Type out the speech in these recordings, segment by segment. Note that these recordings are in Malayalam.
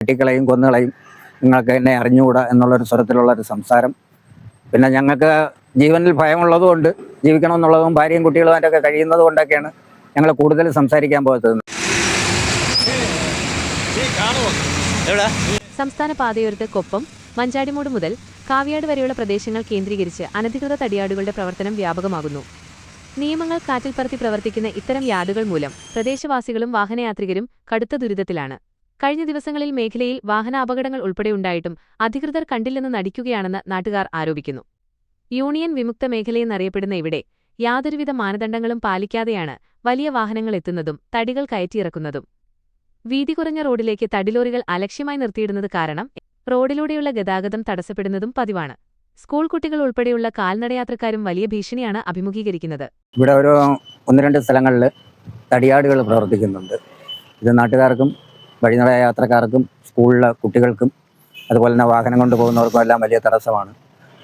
വെട്ടിക്കളയും കൊന്നുകളയും, നിങ്ങൾക്ക് എന്നെ അറിഞ്ഞുകൂടാ എന്നുള്ളൊരു സ്വരത്തിലുള്ളൊരു സംസാരം. പിന്നെ ഞങ്ങൾക്ക് ജീവനിൽ ഭയമുള്ളതുകൊണ്ട്, ജീവിക്കണമെന്നുള്ളതും ഭാര്യയും കുട്ടികളുമായിട്ടൊക്കെ കഴിയുന്നത് കൊണ്ടൊക്കെയാണ് ഞങ്ങൾ കൂടുതൽ സംസാരിക്കാൻ പോകത്തത്. സംസ്ഥാന പാതയോരത്ത് കൊപ്പം, മഞ്ചാടിമൂട് മുതൽ കാവ്യാട് വരെയുള്ള പ്രദേശങ്ങൾ കേന്ദ്രീകരിച്ച് അനധികൃത തടിയാടുകളുടെ പ്രവർത്തനം വ്യാപകമാകുന്നു. നിയമങ്ങൾ കാറ്റിൽ പറത്തി പ്രവർത്തിക്കുന്ന ഇത്തരം യാർഡുകൾ മൂലം പ്രദേശവാസികളും വാഹനയാത്രികരും കടുത്ത ദുരിതത്തിലാണ്. കഴിഞ്ഞ ദിവസങ്ങളിൽ മേഖലയിൽ വാഹനാപകടങ്ങൾ ഉൾപ്പെടെയുണ്ടായിട്ടും അധികൃതർ കണ്ടില്ലെന്ന് നടിക്കുകയാണെന്ന് നാട്ടുകാർ ആരോപിക്കുന്നു. യൂണിയൻ വിമുക്ത മേഖലയെന്നറിയപ്പെടുന്ന ഇവിടെ യാതൊരുവിധ മാനദണ്ഡങ്ങളും പാലിക്കാതെയാണ് വലിയ വാഹനങ്ങൾ എത്തുന്നതും തടികൾ കയറ്റിയിറക്കുന്നതും. വീതി കുറഞ്ഞ റോഡിലേക്ക് തടിലോറികൾ അലക്ഷ്യമായി നിർത്തിയിടുന്നത് കാരണം റോഡിലൂടെയുള്ള ഗതാഗതം തടസ്സപ്പെടുന്നതും പതിവാണ്. സ്കൂൾ കുട്ടികൾ ഉൾപ്പെടെയുള്ള കാൽനടയാത്രക്കാരും വലിയ ഭീഷണിയാണ് അഭിമുഖീകരിക്കുന്നത്. ഇവിടെ ഒരു 1-2 സ്ഥലങ്ങളിൽ തടിയാടുകൾ പ്രവർത്തിക്കുന്നുണ്ട്. ഇത് നാട്ടുകാർക്കും വഴിനട യാത്രക്കാർക്കും സ്കൂളിലെ കുട്ടികൾക്കും അതുപോലെ തന്നെ വാഹനം കൊണ്ട് പോകുന്നവർക്കും എല്ലാം വലിയ തടസ്സമാണ്.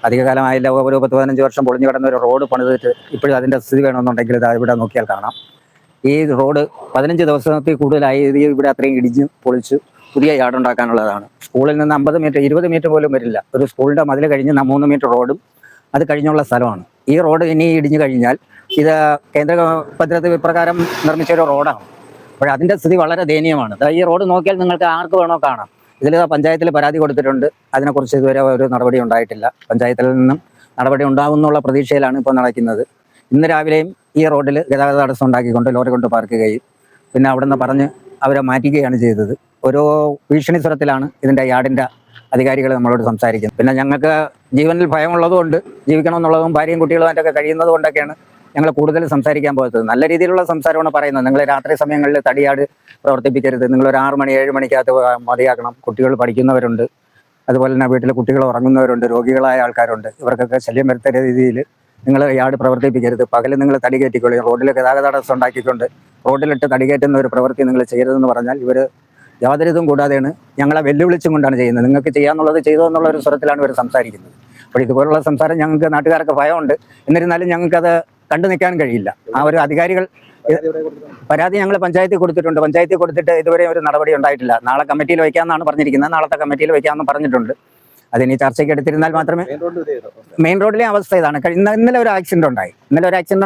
അധികകാലമായില്ല, ഒരു 10-15 വർഷം പൊളിഞ്ഞു കിടന്ന ഒരു റോഡ് പണിതിട്ട് ഇപ്പോഴും അതിൻ്റെ സ്ഥിതി വേണമെന്നുണ്ടെങ്കിൽ ഇത് ഇവിടെ നോക്കിയാൽ കാണാം. ഈ റോഡ് 15 ദിവസത്തിൽ കൂടുതലായി ഇവിടെ അത്രയും ഇടിഞ്ഞ് പൊളിച്ച് പുതിയ യാർഡുണ്ടാക്കാനുള്ളതാണ്. സ്കൂളിൽ നിന്ന് 50 മീറ്റർ 20 മീറ്റർ പോലും വരില്ല. ഒരു സ്കൂളിൻ്റെ മതിൽ കഴിഞ്ഞ് 3 മീറ്റർ റോഡും അത് കഴിഞ്ഞുള്ള സ്ഥലമാണ്. ഈ റോഡ് ഇനി ഇടിഞ്ഞു കഴിഞ്ഞാൽ ഇത് കേന്ദ്ര പദ്ധതി പ്രകാരം നിർമ്മിച്ച ഒരു റോഡാണ്. അപ്പോൾ അതിൻ്റെ സ്ഥിതി വളരെ ദയനീയമാണ്. ഈ റോഡ് നോക്കിയാൽ നിങ്ങൾക്ക് ആർക്ക് വേണോ കാണാം. ഇതിൽ പഞ്ചായത്തിൽ പരാതി കൊടുത്തിട്ടുണ്ട്. അതിനെക്കുറിച്ച് ഇതുവരെ ഒരു നടപടി ഉണ്ടായിട്ടില്ല. പഞ്ചായത്തിൽ നിന്നും നടപടി ഉണ്ടാകുമെന്നുള്ള പ്രതീക്ഷയിലാണ് ഇപ്പോൾ നടക്കുന്നത്. ഇന്ന് രാവിലെയും ഈ റോഡിൽ ഗതാഗത തടസ്സം ഉണ്ടാക്കിക്കൊണ്ട് ലോറി കൊണ്ട് പാർക്ക് ചെയ്യുകയും പിന്നെ അവിടെ നിന്ന് പറഞ്ഞ് അവരെ മാറ്റുകയാണ് ചെയ്തത്. ഓരോ ഭീഷണി സ്വരത്തിലാണ് ഇതിൻ്റെ യാർഡിൻ്റെ അധികാരികൾ നമ്മളോട് സംസാരിക്കുന്നത്. പിന്നെ ഞങ്ങൾക്ക് ജീവനിൽ ഭയമുള്ളതുകൊണ്ട്, ജീവിക്കണമെന്നുള്ളതും ഭാര്യയും കുട്ടികളുമായിട്ടൊക്കെ കഴിയുന്നത് കൊണ്ടൊക്കെയാണ് ഞങ്ങൾ കൂടുതൽ സംസാരിക്കാൻ പോകത്തത്. നല്ല രീതിയിലുള്ള സംസാരമാണ് പറയുന്നത്. നിങ്ങൾ രാത്രി സമയങ്ങളിൽ തടിയാട് പ്രവർത്തിപ്പിക്കരുത്, നിങ്ങളൊരു 6 മണി 7 മണിക്കകത്ത് മതിയാക്കണം. കുട്ടികൾ പഠിക്കുന്നവരുണ്ട്, അതുപോലെ തന്നെ വീട്ടിൽ കുട്ടികൾ ഉറങ്ങുന്നവരുണ്ട്, രോഗികളായ ആൾക്കാരുണ്ട്. ഇവർക്കൊക്കെ ശല്യം വരുത്തുന്ന രീതിയിൽ നിങ്ങൾ യാർഡ് പ്രവർത്തിപ്പിക്കരുത്. പകൽ നിങ്ങൾ തടി കയറ്റിക്കൊള്ളുക. റോഡിൽ ഗതാഗത തടസ്സം ഉണ്ടാക്കിക്കൊണ്ട് റോഡിലിട്ട് തടി കയറ്റുന്ന ഒരു പ്രവൃത്തി നിങ്ങൾ ചെയ്യരുതെന്ന് പറഞ്ഞാൽ ഇവർ യാതൊരു ഇതും കൂടാതെയാണ് ഞങ്ങളെ വെല്ലുവിളിച്ചും കൊണ്ടാണ് ചെയ്യുന്നത്. നിങ്ങൾക്ക് ചെയ്യാന്നുള്ളത് ചെയ്തോ എന്നുള്ള ഒരു സ്വരത്തിലാണ് ഇവർ സംസാരിക്കുന്നത്. അപ്പോൾ ഇതുപോലുള്ള സംസാരം ഞങ്ങൾക്ക് നാട്ടുകാർക്ക് ഭയമുണ്ട്. എന്നിരുന്നാലും ഞങ്ങൾക്കത് കണ്ടു നിൽക്കാൻ കഴിയില്ല. ആ ഒരു അധികാരികൾ പരാതി ഞങ്ങൾ പഞ്ചായത്തിൽ കൊടുത്തിട്ടുണ്ട്. പഞ്ചായത്തിൽ കൊടുത്തിട്ട് ഇതുവരെ ഒരു നടപടി ഉണ്ടായിട്ടില്ല. നാളെ കമ്മിറ്റിയിൽ വയ്ക്കാമെന്നാണ് പറഞ്ഞിരിക്കുന്നത്. നാളത്തെ കമ്മിറ്റിയിൽ വയ്ക്കാമെന്ന് പറഞ്ഞിട്ടുണ്ട്. അതിനി ചർച്ചയ്ക്ക് എടുത്തിരുന്നാൽ മാത്രമേ. മെയിൻ റോഡിലെ അവസ്ഥ ഇതാണ്. ഇന്നലെ ഒരു ആക്സിഡന്റ് ഉണ്ടായി.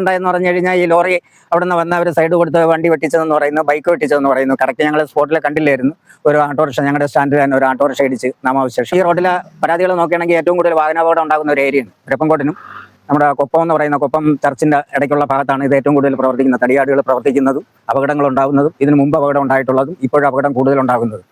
ഉണ്ടായെന്ന് പറഞ്ഞു കഴിഞ്ഞാൽ ഈ ലോറി അവിടെ നിന്ന് വന്ന അവർ സൈഡ് കൊടുത്ത് വണ്ടി വെട്ടിച്ചതെന്ന് പറയുന്നു, ബൈക്ക് വെട്ടിച്ചതെന്ന് പറയുന്നു. കറക്റ്റ് ഞങ്ങൾ സ്പോട്ടിൽ കണ്ടില്ലായിരുന്നു. ഒരു ഓട്ടോറിക്ഷ, ഞങ്ങളുടെ സ്റ്റാൻഡിൽ തന്നെ ഒരു ഓട്ടോറിക്ഷ ഇടിച്ച് നാമാവശേഷം. ഈ റോഡിലെ പരാതികൾ നോക്കുകയാണെങ്കിൽ ഏറ്റവും കൂടുതൽ വാഹനാപകടം ഉണ്ടാകുന്ന ഒരു ഏരിയയാണ്. രപ്പംകോട്ടിനും നമ്മുടെ കൊപ്പം എന്ന് പറയുന്ന കൊപ്പം ചർച്ചിൻ്റെ ഇടയ്ക്കുള്ള ഭാഗത്താണ് ഇത് ഏറ്റവും കൂടുതൽ പ്രവർത്തിക്കുന്നത്. തടിയാടുകൾ പ്രവർത്തിക്കുന്നതും അപകടങ്ങൾ ഉണ്ടാകുന്നതും ഇതിന് മുമ്പ് അപകടം ഉണ്ടായിട്ടുള്ളതും ഇപ്പോഴും അപകടം കൂടുതൽ ഉണ്ടാകുന്നതും.